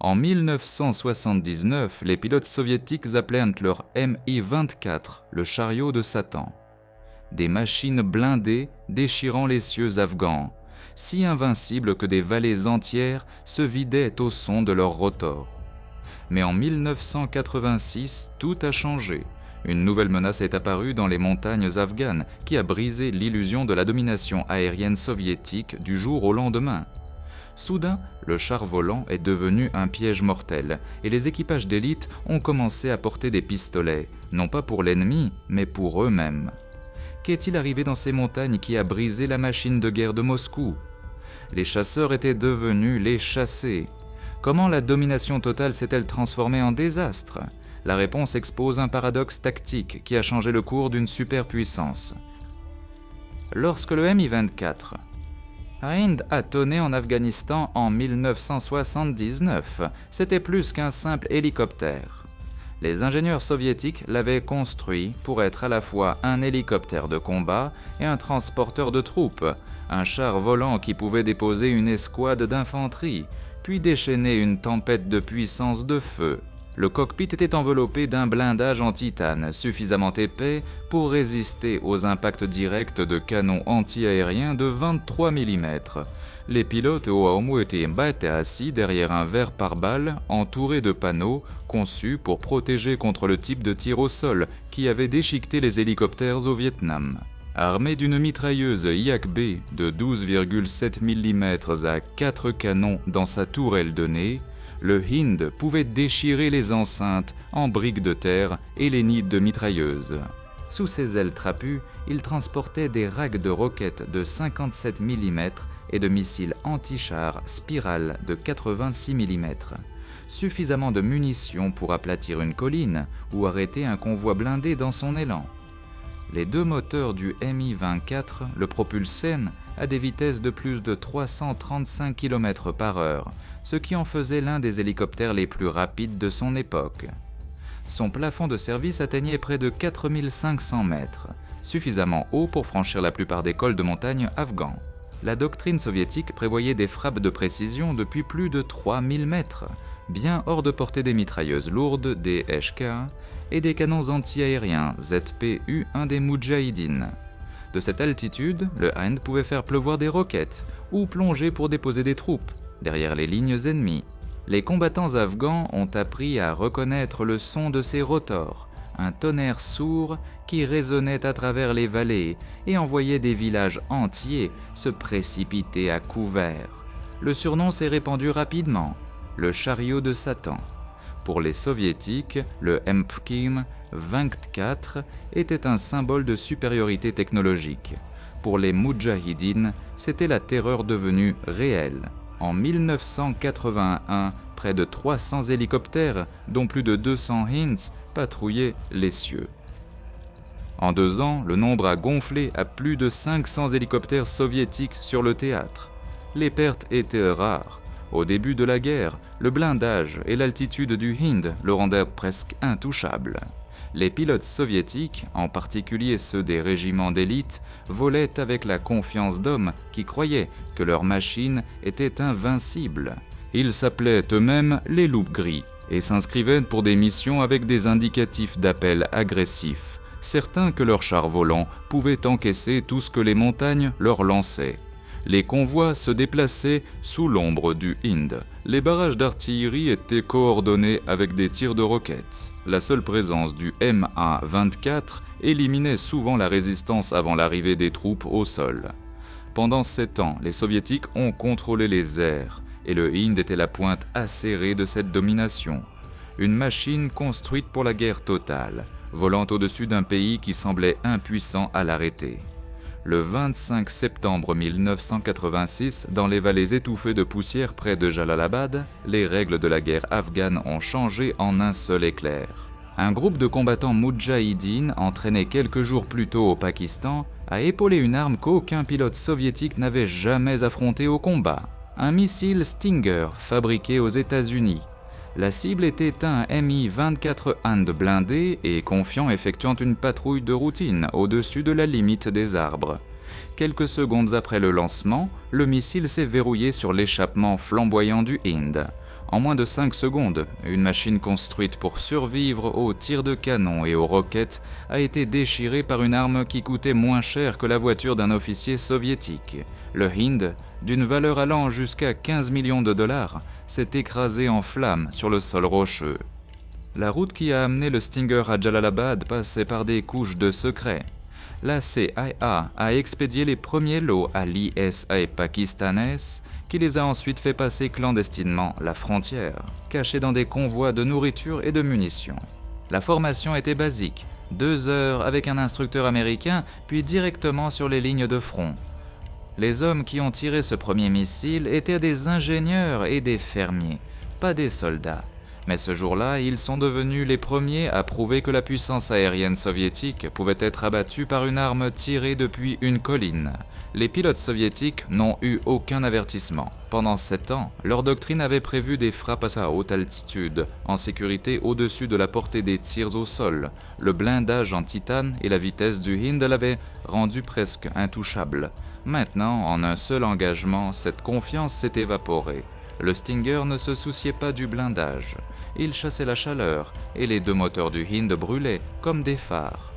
En 1979, les pilotes soviétiques appellent leur Mi-24 le chariot de Satan. Des machines blindées déchirant les cieux afghans, si invincibles que des vallées entières se vidaient au son de leurs rotors. Mais en 1986, tout a changé. Une nouvelle menace est apparue dans les montagnes afghanes qui a brisé l'illusion de la domination aérienne soviétique du jour au lendemain. Soudain, le char volant est devenu un piège mortel et les équipages d'élite ont commencé à porter des pistolets, non pas pour l'ennemi, mais pour eux-mêmes. Qu'est-il arrivé dans ces montagnes qui a brisé la machine de guerre de Moscou? Les chasseurs étaient devenus les chassés. Comment la domination totale s'est-elle transformée en désastre? La réponse expose un paradoxe tactique qui a changé le cours d'une superpuissance. Lorsque le Mi-24 Hind a tonné en Afghanistan en 1979, c'était plus qu'un simple hélicoptère. Les ingénieurs soviétiques l'avaient construit pour être à la fois un hélicoptère de combat et un transporteur de troupes, un char volant qui pouvait déposer une escouade d'infanterie, puis déchaîner une tempête de puissance de feu. Le cockpit était enveloppé d'un blindage en titane suffisamment épais pour résister aux impacts directs de canons anti-aériens de 23 mm. Les pilotes étaient assis derrière un verre pare-balles entouré de panneaux conçus pour protéger contre le type de tir au sol qui avait déchiqueté les hélicoptères au Vietnam. Armé d'une mitrailleuse Yak-B de 12,7 mm à 4 canons dans sa tourelle de nez, le Hind pouvait déchirer les enceintes en briques de terre et les nids de mitrailleuses. Sous ses ailes trapues, il transportait des racks de roquettes de 57 mm et de missiles anti-chars Spiral de 86 mm. Suffisamment de munitions pour aplatir une colline ou arrêter un convoi blindé dans son élan. Les deux moteurs du Mi-24 le propulsaient à des vitesses de plus de 335 km/h, ce qui en faisait l'un des hélicoptères les plus rapides de son époque. Son plafond de service atteignait près de 4500 mètres, suffisamment haut pour franchir la plupart des cols de montagne afghans. La doctrine soviétique prévoyait des frappes de précision depuis plus de 3000 mètres, bien hors de portée des mitrailleuses lourdes des HK et des canons anti-aériens ZPU-1 des Moudjahidines. De cette altitude, le Hind pouvait faire pleuvoir des roquettes ou plonger pour déposer des troupes derrière les lignes ennemies. Les combattants afghans ont appris à reconnaître le son de ces rotors, un tonnerre sourd qui résonnait à travers les vallées et envoyait des villages entiers se précipiter à couvert. Le surnom s'est répandu rapidement, le chariot de Satan. Pour les soviétiques, le Mi-24 était un symbole de supériorité technologique. Pour les Moudjahidines, c'était la terreur devenue réelle. En 1981, près de 300 hélicoptères, dont plus de 200 Hinds, patrouillaient les cieux. En 2 ans, le nombre a gonflé à plus de 500 hélicoptères soviétiques sur le théâtre. Les pertes étaient rares. Au début de la guerre, le blindage et l'altitude du Hind le rendaient presque intouchable. Les pilotes soviétiques, en particulier ceux des régiments d'élite, volaient avec la confiance d'hommes qui croyaient que leur machine était invincible. Ils s'appelaient eux-mêmes les loups gris et s'inscrivaient pour des missions avec des indicatifs d'appel agressifs, certains que leurs chars volants pouvaient encaisser tout ce que les montagnes leur lançaient. Les convois se déplaçaient sous l'ombre du Hind. Les barrages d'artillerie étaient coordonnés avec des tirs de roquettes. La seule présence du Mi-24 éliminait souvent la résistance avant l'arrivée des troupes au sol. Pendant 7 ans, les soviétiques ont contrôlé les airs, et le Hind était la pointe acérée de cette domination. Une machine construite pour la guerre totale, volant au-dessus d'un pays qui semblait impuissant à l'arrêter. Le 25 septembre 1986, dans les vallées étouffées de poussière près de Jalalabad, les règles de la guerre afghane ont changé en un seul éclair. Un groupe de combattants moudjahidines, entraîné quelques jours plus tôt au Pakistan, a épaulé une arme qu'aucun pilote soviétique n'avait jamais affrontée au combat. Un missile Stinger fabriqué aux États-Unis. La cible était un Mi-24 Hind blindé et confiant effectuant une patrouille de routine au-dessus de la limite des arbres. Quelques secondes après le lancement, le missile s'est verrouillé sur l'échappement flamboyant du Hind. En moins de 5 secondes, une machine construite pour survivre aux tirs de canon et aux roquettes a été déchirée par une arme qui coûtait moins cher que la voiture d'un officier soviétique. Le Hind, d'une valeur allant jusqu'à 15 millions de dollars, s'est écrasé en flammes sur le sol rocheux. La route qui a amené le Stinger à Jalalabad passait par des couches de secret. La CIA a expédié les premiers lots à l'ISA pakistanaise, qui les a ensuite fait passer clandestinement la frontière, cachés dans des convois de nourriture et de munitions. La formation était basique, 2 heures avec un instructeur américain, puis directement sur les lignes de front. Les hommes qui ont tiré ce premier missile étaient des ingénieurs et des fermiers, pas des soldats. Mais ce jour-là, ils sont devenus les premiers à prouver que la puissance aérienne soviétique pouvait être abattue par une arme tirée depuis une colline. Les pilotes soviétiques n'ont eu aucun avertissement. Pendant 7 ans, leur doctrine avait prévu des frappes à haute altitude, en sécurité au-dessus de la portée des tirs au sol. Le blindage en titane et la vitesse du Hind l'avaient rendu presque intouchable. Maintenant, en un seul engagement, cette confiance s'est évaporée. Le Stinger ne se souciait pas du blindage. Il chassait la chaleur et les 2 moteurs du Hind brûlaient comme des phares.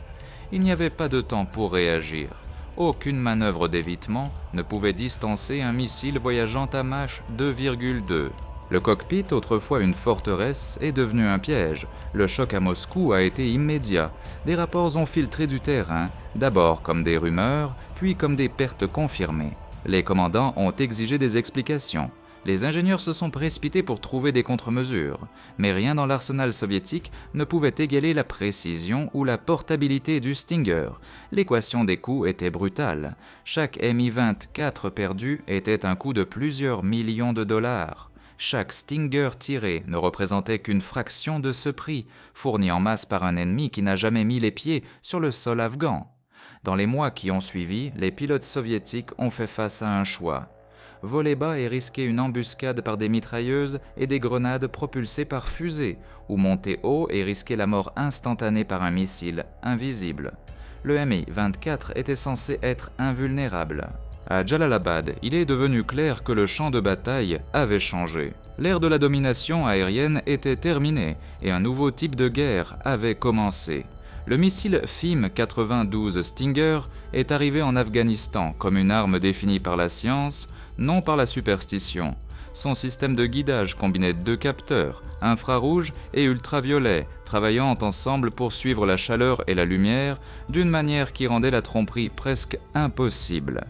Il n'y avait pas de temps pour réagir. Aucune manœuvre d'évitement ne pouvait distancer un missile voyageant à Mach 2,2. Le cockpit, autrefois une forteresse, est devenu un piège. Le choc à Moscou a été immédiat. Des rapports ont filtré du terrain, d'abord comme des rumeurs, puis comme des pertes confirmées. Les commandants ont exigé des explications. Les ingénieurs se sont précipités pour trouver des contre-mesures, mais rien dans l'arsenal soviétique ne pouvait égaler la précision ou la portabilité du Stinger. L'équation des coûts était brutale. Chaque Mi-24 perdu était un coût de plusieurs millions de dollars. Chaque Stinger tiré ne représentait qu'une fraction de ce prix, fourni en masse par un ennemi qui n'a jamais mis les pieds sur le sol afghan. Dans les mois qui ont suivi, les pilotes soviétiques ont fait face à un choix. Voler bas et risquer une embuscade par des mitrailleuses et des grenades propulsées par fusée, ou monter haut et risquer la mort instantanée par un missile invisible. Le Mi-24 était censé être invulnérable. À Jalalabad, il est devenu clair que le champ de bataille avait changé. L'ère de la domination aérienne était terminée et un nouveau type de guerre avait commencé. Le missile FIM-92 Stinger est arrivé en Afghanistan comme une arme définie par la science, non par la superstition. Son système de guidage combinait 2 capteurs, infrarouge et ultraviolet, travaillant ensemble pour suivre la chaleur et la lumière d'une manière qui rendait la tromperie presque impossible.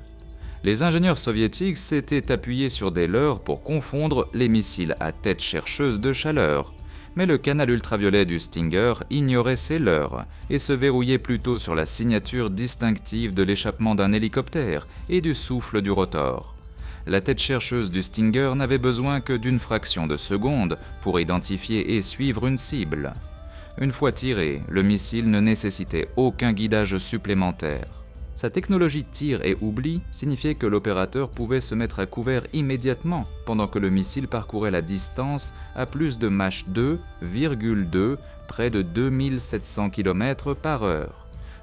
Les ingénieurs soviétiques s'étaient appuyés sur des leurres pour confondre les missiles à tête chercheuse de chaleur. Mais le canal ultraviolet du Stinger ignorait ces leurres et se verrouillait plutôt sur la signature distinctive de l'échappement d'un hélicoptère et du souffle du rotor. La tête chercheuse du Stinger n'avait besoin que d'une fraction de seconde pour identifier et suivre une cible. Une fois tiré, le missile ne nécessitait aucun guidage supplémentaire. Sa technologie tir et oubli signifiait que l'opérateur pouvait se mettre à couvert immédiatement pendant que le missile parcourait la distance à plus de Mach 2,2, près de 2700 km/h.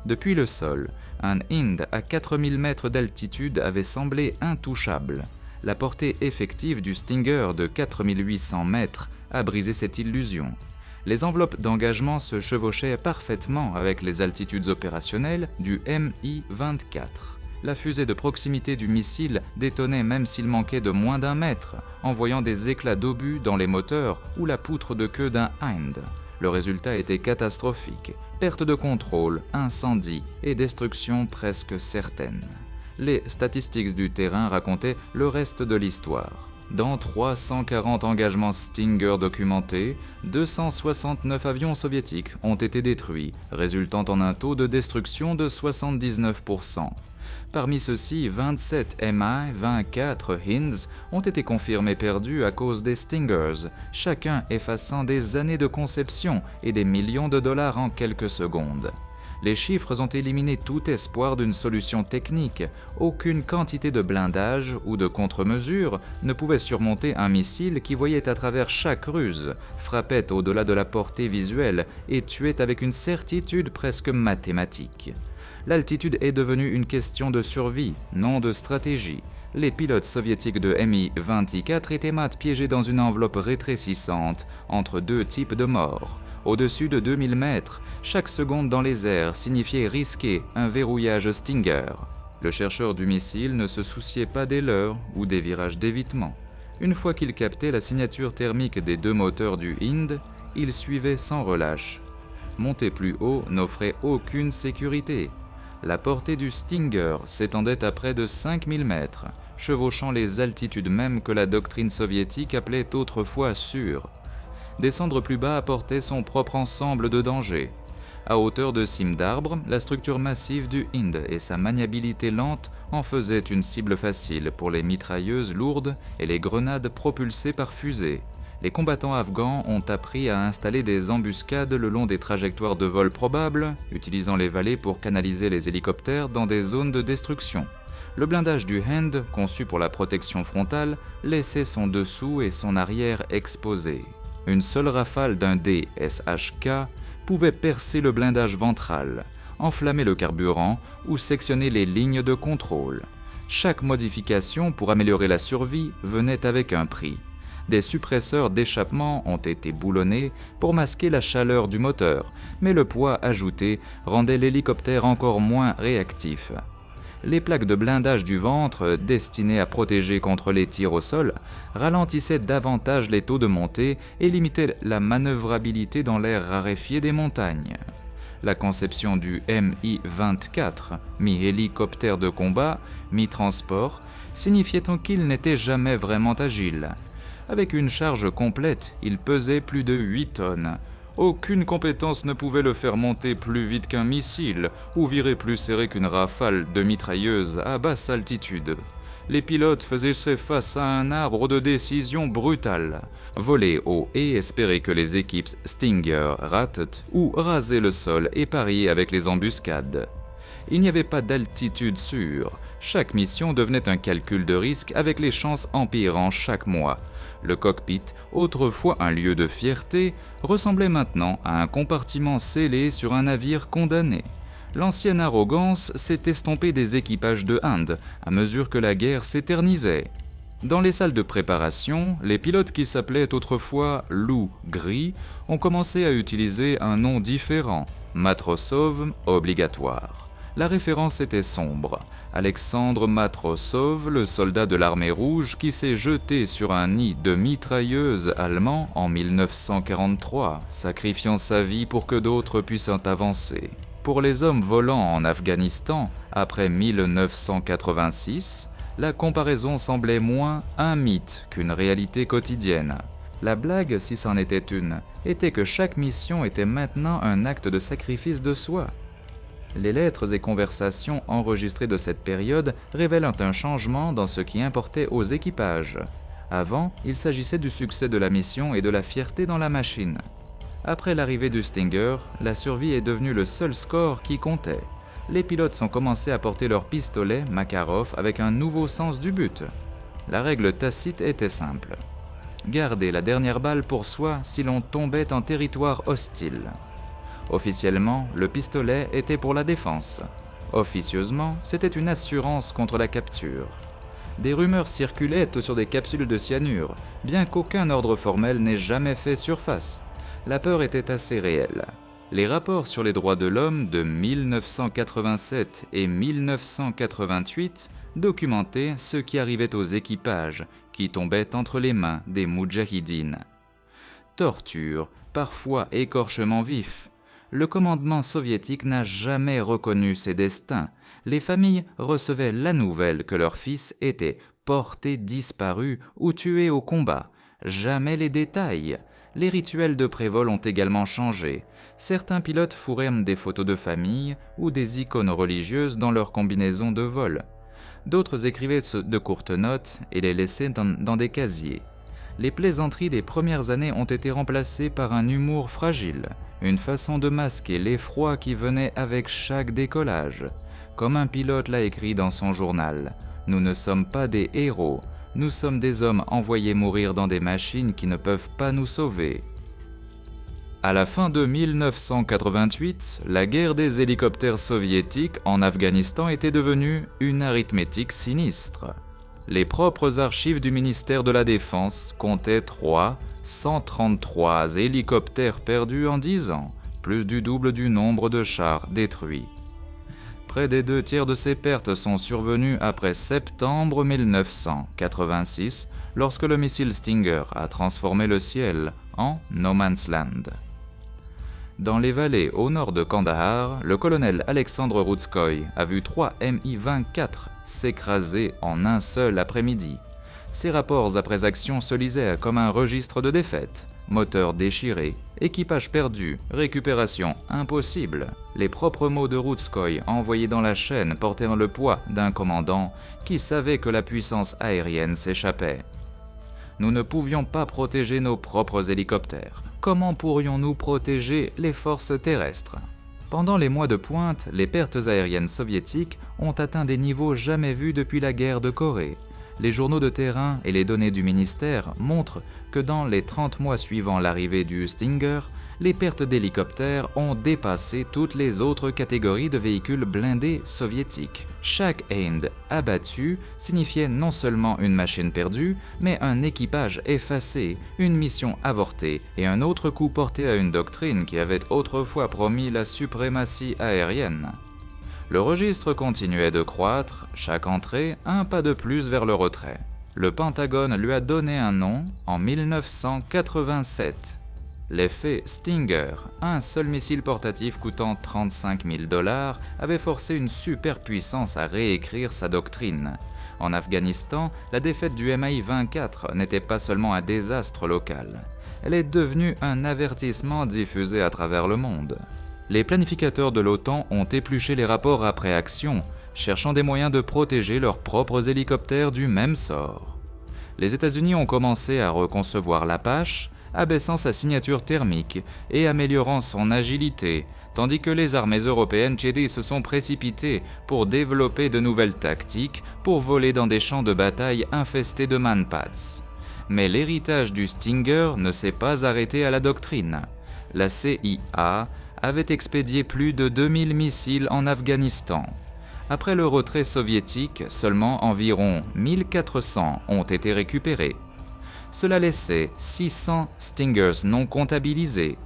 Depuis le sol, un Hind à 4000 mètres d'altitude avait semblé intouchable. La portée effective du Stinger de 4800 mètres a brisé cette illusion. Les enveloppes d'engagement se chevauchaient parfaitement avec les altitudes opérationnelles du Mi-24. La fusée de proximité du missile détonnait même s'il manquait de moins d'1 mètre, envoyant des éclats d'obus dans les moteurs ou la poutre de queue d'un Hind. Le résultat était catastrophique, perte de contrôle, incendie et destruction presque certaine. Les statistiques du terrain racontaient le reste de l'histoire. Dans 340 engagements Stinger documentés, 269 avions soviétiques ont été détruits, résultant en un taux de destruction de 79%. Parmi ceux-ci, 27 Mi-24 Hinds ont été confirmés perdus à cause des Stingers, chacun effaçant des années de conception et des millions de dollars en quelques secondes. Les chiffres ont éliminé tout espoir d'une solution technique. Aucune quantité de blindage ou de contre-mesure ne pouvait surmonter un missile qui voyait à travers chaque ruse, frappait au-delà de la portée visuelle et tuait avec une certitude presque mathématique. L'altitude est devenue une question de survie, non de stratégie. Les pilotes soviétiques de Mi-24 étaient piégés dans une enveloppe rétrécissante entre deux types de morts. Au-dessus de 2000 mètres, chaque seconde dans les airs signifiait risquer un verrouillage Stinger. Le chercheur du missile ne se souciait pas des leurres ou des virages d'évitement. Une fois qu'il captait la signature thermique des deux moteurs du Hind, il suivait sans relâche. Monter plus haut n'offrait aucune sécurité. La portée du Stinger s'étendait à près de 5000 mètres, chevauchant les altitudes mêmes que la doctrine soviétique appelait autrefois sûres. Descendre plus bas apportait son propre ensemble de dangers. À hauteur de cimes d'arbres, la structure massive du Hind et sa maniabilité lente en faisaient une cible facile pour les mitrailleuses lourdes et les grenades propulsées par fusée. Les combattants afghans ont appris à installer des embuscades le long des trajectoires de vol probables, utilisant les vallées pour canaliser les hélicoptères dans des zones de destruction. Le blindage du Hind, conçu pour la protection frontale, laissait son dessous et son arrière exposés. Une seule rafale d'un DSHK pouvait percer le blindage ventral, enflammer le carburant ou sectionner les lignes de contrôle. Chaque modification pour améliorer la survie venait avec un prix. Des suppresseurs d'échappement ont été boulonnés pour masquer la chaleur du moteur, mais le poids ajouté rendait l'hélicoptère encore moins réactif. Les plaques de blindage du ventre, destinées à protéger contre les tirs au sol, ralentissaient davantage les taux de montée et limitaient la manœuvrabilité dans l'air raréfié des montagnes. La conception du Mi-24, mi-hélicoptère de combat, mi-transport, signifiait qu'il n'était jamais vraiment agile. Avec une charge complète, il pesait plus de 8 tonnes. Aucune compétence ne pouvait le faire monter plus vite qu'un missile ou virer plus serré qu'une rafale de mitrailleuse à basse altitude. Les pilotes faisaient face à un arbre de décision brutale. Voler haut et espérer que les équipes Stinger ratent ou raser le sol et parier avec les embuscades. Il n'y avait pas d'altitude sûre. Chaque mission devenait un calcul de risque avec les chances empirant chaque mois. Le cockpit, autrefois un lieu de fierté, ressemblait maintenant à un compartiment scellé sur un navire condamné. L'ancienne arrogance s'est estompée des équipages de Hind à mesure que la guerre s'éternisait. Dans les salles de préparation, les pilotes qui s'appelaient autrefois loups gris ont commencé à utiliser un nom différent, Matrosov obligatoire. La référence était sombre. Alexandre Matrosov, le soldat de l'armée rouge qui s'est jeté sur un nid de mitrailleuses allemand en 1943, sacrifiant sa vie pour que d'autres puissent avancer. Pour les hommes volant en Afghanistan, après 1986, la comparaison semblait moins un mythe qu'une réalité quotidienne. La blague, si c'en était une, était que chaque mission était maintenant un acte de sacrifice de soi. Les lettres et conversations enregistrées de cette période révèlent un changement dans ce qui importait aux équipages. Avant, il s'agissait du succès de la mission et de la fierté dans la machine. Après l'arrivée du Stinger, la survie est devenue le seul score qui comptait. Les pilotes ont commencé à porter leurs pistolets Makarov avec un nouveau sens du but. La règle tacite était simple. Garder la dernière balle pour soi si l'on tombait en territoire hostile. Officiellement, le pistolet était pour la défense. Officieusement, c'était une assurance contre la capture. Des rumeurs circulaient sur des capsules de cyanure, bien qu'aucun ordre formel n'ait jamais fait surface. La peur était assez réelle. Les rapports sur les droits de l'homme de 1987 et 1988 documentaient ce qui arrivait aux équipages qui tombaient entre les mains des moudjahidines. Torture, parfois écorchement vif. Le commandement soviétique n'a jamais reconnu ces destins. Les familles recevaient la nouvelle que leur fils était porté disparu ou tué au combat. Jamais les détails. Les rituels de prévol ont également changé. Certains pilotes fourraient des photos de famille ou des icônes religieuses dans leur combinaison de vol. D'autres écrivaient de courtes notes et les laissaient dans des casiers. Les plaisanteries des premières années ont été remplacées par un humour fragile, une façon de masquer l'effroi qui venait avec chaque décollage. Comme un pilote l'a écrit dans son journal, « Nous ne sommes pas des héros, nous sommes des hommes envoyés mourir dans des machines qui ne peuvent pas nous sauver. » À la fin de 1988, la guerre des hélicoptères soviétiques en Afghanistan était devenue une arithmétique sinistre. Les propres archives du ministère de la Défense comptaient 133 hélicoptères perdus en 10 ans, plus du double du nombre de chars détruits. Près des 2/3 de ces pertes sont survenues après septembre 1986, lorsque le missile Stinger a transformé le ciel en No Man's Land. Dans les vallées au nord de Kandahar, le colonel Alexandre Routskoï a vu 3 Mi-24 s'écraser en un seul après-midi. Ces rapports après action se lisaient comme un registre de défaites. Moteur déchiré, équipage perdu, récupération impossible. Les propres mots de Routskoï envoyés dans la chaîne portèrent le poids d'un commandant qui savait que la puissance aérienne s'échappait. Nous ne pouvions pas protéger nos propres hélicoptères. Comment pourrions-nous protéger les forces terrestres ? Pendant les mois de pointe, les pertes aériennes soviétiques ont atteint des niveaux jamais vus depuis la guerre de Corée. Les journaux de terrain et les données du ministère montrent que dans les 30 mois suivant l'arrivée du Stinger, les pertes d'hélicoptères ont dépassé toutes les autres catégories de véhicules blindés soviétiques. Chaque Hind abattu signifiait non seulement une machine perdue, mais un équipage effacé, une mission avortée et un autre coup porté à une doctrine qui avait autrefois promis la suprématie aérienne. Le registre continuait de croître, chaque entrée un pas de plus vers le retrait. Le Pentagone lui a donné un nom en 1987. L'effet Stinger, un seul missile portatif coûtant $35 000, avait forcé une superpuissance à réécrire sa doctrine. En Afghanistan, la défaite du Mi-24 n'était pas seulement un désastre local. Elle est devenue un avertissement diffusé à travers le monde. Les planificateurs de l'OTAN ont épluché les rapports après action, cherchant des moyens de protéger leurs propres hélicoptères du même sort. Les États-Unis ont commencé à reconcevoir l'Apache, abaissant sa signature thermique et améliorant son agilité, tandis que les armées européennes se sont précipitées pour développer de nouvelles tactiques pour voler dans des champs de bataille infestés de manpads. Mais l'héritage du Stinger ne s'est pas arrêté à la doctrine. La CIA avait expédié plus de 2000 missiles en Afghanistan. Après le retrait soviétique, seulement environ 1400 ont été récupérés. Cela laissait 600 Stingers non comptabilisés,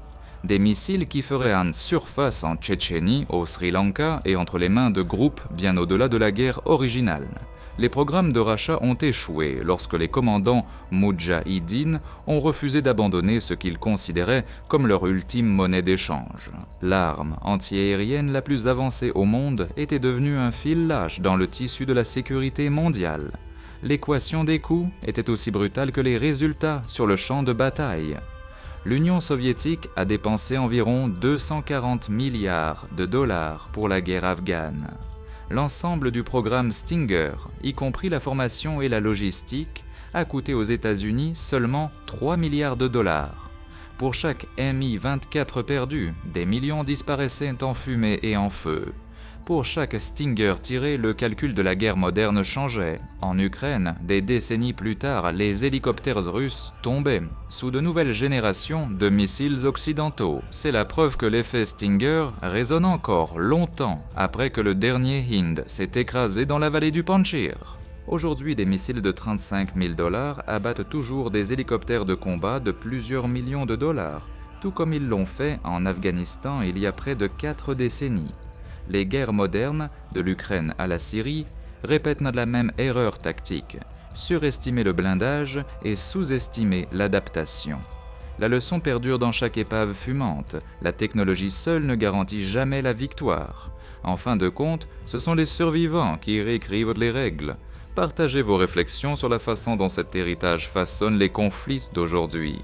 des missiles qui feraient une surface en Tchétchénie, au Sri Lanka et entre les mains de groupes bien au-delà de la guerre originale. Les programmes de rachat ont échoué lorsque les commandants Moudjahidine ont refusé d'abandonner ce qu'ils considéraient comme leur ultime monnaie d'échange. L'arme antiaérienne la plus avancée au monde était devenue un fil lâche dans le tissu de la sécurité mondiale. L'équation des coûts était aussi brutale que les résultats sur le champ de bataille. L'Union soviétique a dépensé environ 240 milliards de dollars pour la guerre afghane. L'ensemble du programme Stinger, y compris la formation et la logistique, a coûté aux États-Unis seulement 3 milliards de dollars. Pour chaque Mi-24 perdu, des millions disparaissaient en fumée et en feu. Pour chaque Stinger tiré, le calcul de la guerre moderne changeait. En Ukraine, des décennies plus tard, les hélicoptères russes tombaient sous de nouvelles générations de missiles occidentaux. C'est la preuve que l'effet Stinger résonne encore longtemps après que le dernier Hind s'est écrasé dans la vallée du Panjshir. Aujourd'hui, des missiles de $35 000 abattent toujours des hélicoptères de combat de plusieurs millions de dollars, tout comme ils l'ont fait en Afghanistan il y a près de 4 décennies. Les guerres modernes, de l'Ukraine à la Syrie, répètent la même erreur tactique, surestimer le blindage et sous-estimer l'adaptation. La leçon perdure dans chaque épave fumante, la technologie seule ne garantit jamais la victoire. En fin de compte, ce sont les survivants qui réécrivent les règles. Partagez vos réflexions sur la façon dont cet héritage façonne les conflits d'aujourd'hui.